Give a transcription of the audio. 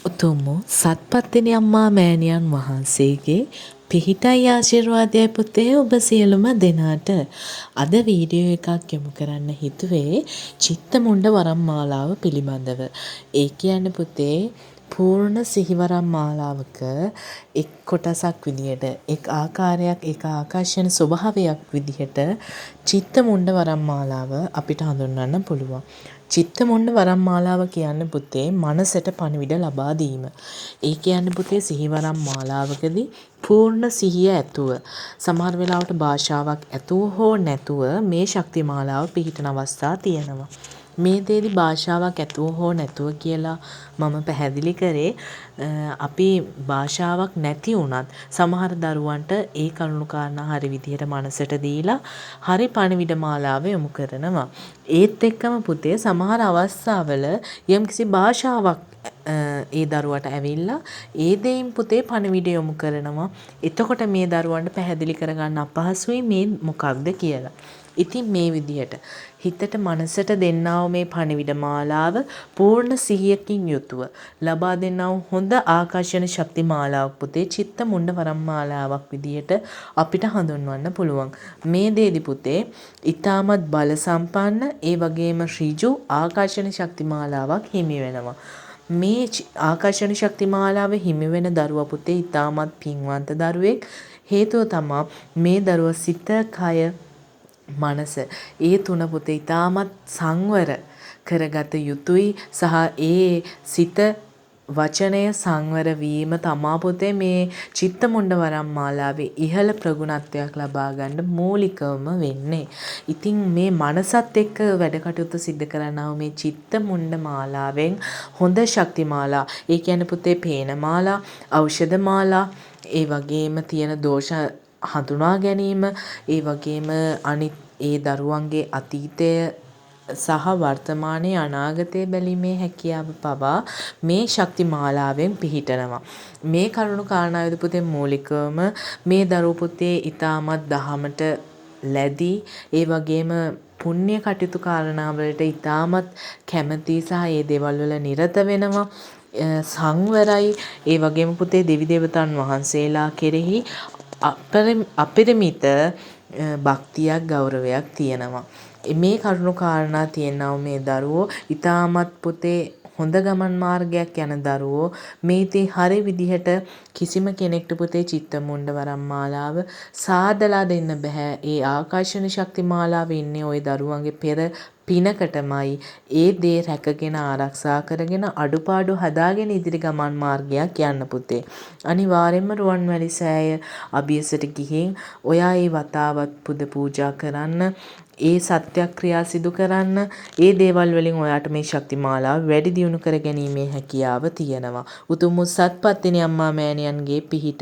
උතුම් සත්පත්තිනි අම්මා මෑණියන් වහන්සේගේ පිහිටයි ආශිර්වාදයයි පුතේ ඔබ සියලුම දෙනාට. අද වීඩියෝ එකක් යොමු කරන්න හිතුවේ චිත්තමුණ්ඩ වරම් මාලාව පිළිබඳව. ඒ කියන්නේ පුතේ පූර්ණ සිහිවරම් මාලාවක එක් කොටසක් විදිහට එක් ආකාරයක් එක් ආකර්ෂණ ස්වභාවයක් විදිහට චිත්තමුණ්ඩ වරම් මාලාව අපිට හඳුන්වන්න පුළුවන්. චිත්තමුණ්ඩ වරම් මාලාව කියන්නේ පුතේ මනසට පණිවිඩ ලබා දීම. ඒ කියන්නේ පුතේ සිහිවරම් මාලාවකදී පූර්ණ සිහිය ඇතුව සමහර වෙලාවට භාෂාවක් ඇතුව හෝ නැතුව මේ ශක්ති මාලාව පිහිටන අවස්ථා තියෙනවා. මේ දේදී භාෂාවක් ඇතුව හෝ නැතුව කියලා මම පැහැදිලි කරේ අපි භාෂාවක් නැති වුණත් සමහර දරුවන්ට ඒ කරුණු කාරණා හරි විදිහට මනසට දීලා හරි පණිවිඩ මාලාව යොමු කරනවා. ඒත් එක්කම පුතේ සමහර අවස්ථාවල යම්කිසි භාෂාවක් ඒ දරුවට ඇවිල්ලා ඒ දෙයින් පුතේ පණිවිඩ යොමු කරනවා. එතකොට මේ දරුවන්ට පැහැදිලි කරගන්න අපහසුයි මේ මොකක්ද කියලා. ඉතින් මේ විදිහට හිතට මනසට දෙන්නා වූ මේ පණිවිඩ මාලාව පූර්ණ සිහියකින් යුතුව ලබා දෙන්නා වූ හොඳ ආකර්ෂණ ශක්ති මාලාවක් පුතේ චිත්තමුණ්ඩ වරම් මාලාවක් විදිහට අපිට හඳුන්වන්න පුළුවන්. මේ දේදී පුතේ ඊටමත් බල සම්පන්න ඒ වගේම ඍජු ආකර්ෂණ ශක්ති මාලාවක් හිමි වෙනවා. මේ ආකර්ෂණ ශක්ති මාලාව හිමි වෙන දරුවා පුතේ ඊටමත් පින්වන්ත දරුවෙක්. හේතුව තමයි මේ දරුවා සිත කය මනස ඒ තුන පුතේ ඊටමත් සංවර කරගත යුතුයි සහ ඒ සිත වචනය සංවර වීම තමා පුතේ මේ චිත්තමුණ්ඩ වරම් මාලාවේ ඉහළ ප්‍රගුණත්වයක් ලබා ගන්න මූලිකවම වෙන්නේ. ඉතින් මේ මනසත් එක්ක වැඩ කටයුතු සිදු කරනව මේ චිත්තමුණ්ඩ මාලාවෙන් හොඳ ශක්ති මාලා ඒ කියන්නේ පුතේ පේන මාලා, ඖෂධ මාලා, ඒ වගේම තියෙන දෝෂ හඳුනා ගැනීම, ඒ වගේම අනිත් ඒ දරුවන්ගේ අතීතය සහ වර්තමානයේ අනාගතය බැලීමේ හැකියාව පවා මේ ශක්ති මාලාවෙන් පිහිටනවා. මේ කරුණු කාරණාවද පුතේ මූලිකවම මේ දරුවෝ පුතේ ඊටමත් දහමට ලැබී ඒ වගේම පුණ්‍ය කටයුතු කාරණාවලට ඊටමත් කැමැති සහ ඒ දේවල් වල නිරත වෙනවා. සංවරයි ඒ වගේම පුතේ දෙවි දේවතාවුන් වහන්සේලා කෙරෙහි අපරිමිත භක්තියක් ගෞරවයක් තියෙනවා. මේ කරුණු කාරණා තියෙනවා මේ දරුවෝ ඊටමත් පුතේ හොඳ ගමන් මාර්ගයක් යන දරුවෝ මේ ඉතින් හරි විදිහට කිසිම කෙනෙක්ට පුතේ චිත්තමුණ්ඩ වරම් මාලාව සාදලා දෙන්න බෑ. ඒ ආකර්ෂණ ශක්ති මාලාව ඉන්නේ ওই දරුවන්ගේ පෙර පිනකටමයි. ඒ දේ රැකගෙන ආරක්ෂා කරගෙන අඩුපාඩු හදාගෙන ඉදිරි ගමන් මාර්ගයක් යන්න පුතේ. අනිවාර්යෙන්ම රුවන්වැලි සෑය අභියසට ගිහින් ඔයා ඒ වතාවත් පුද පූජා කරන්න, ඒ සත්‍යක්‍රියා සිදු කරන්න. ඒ දේවල් වලින් ඔයාට මේ ශක්ති මාලාව වැඩි දියුණු කර ගැනීමේ හැකියාව තියෙනවා. උතුම් සත්පත්තිනි අම්මා මෑණියන්ගේ පිහිට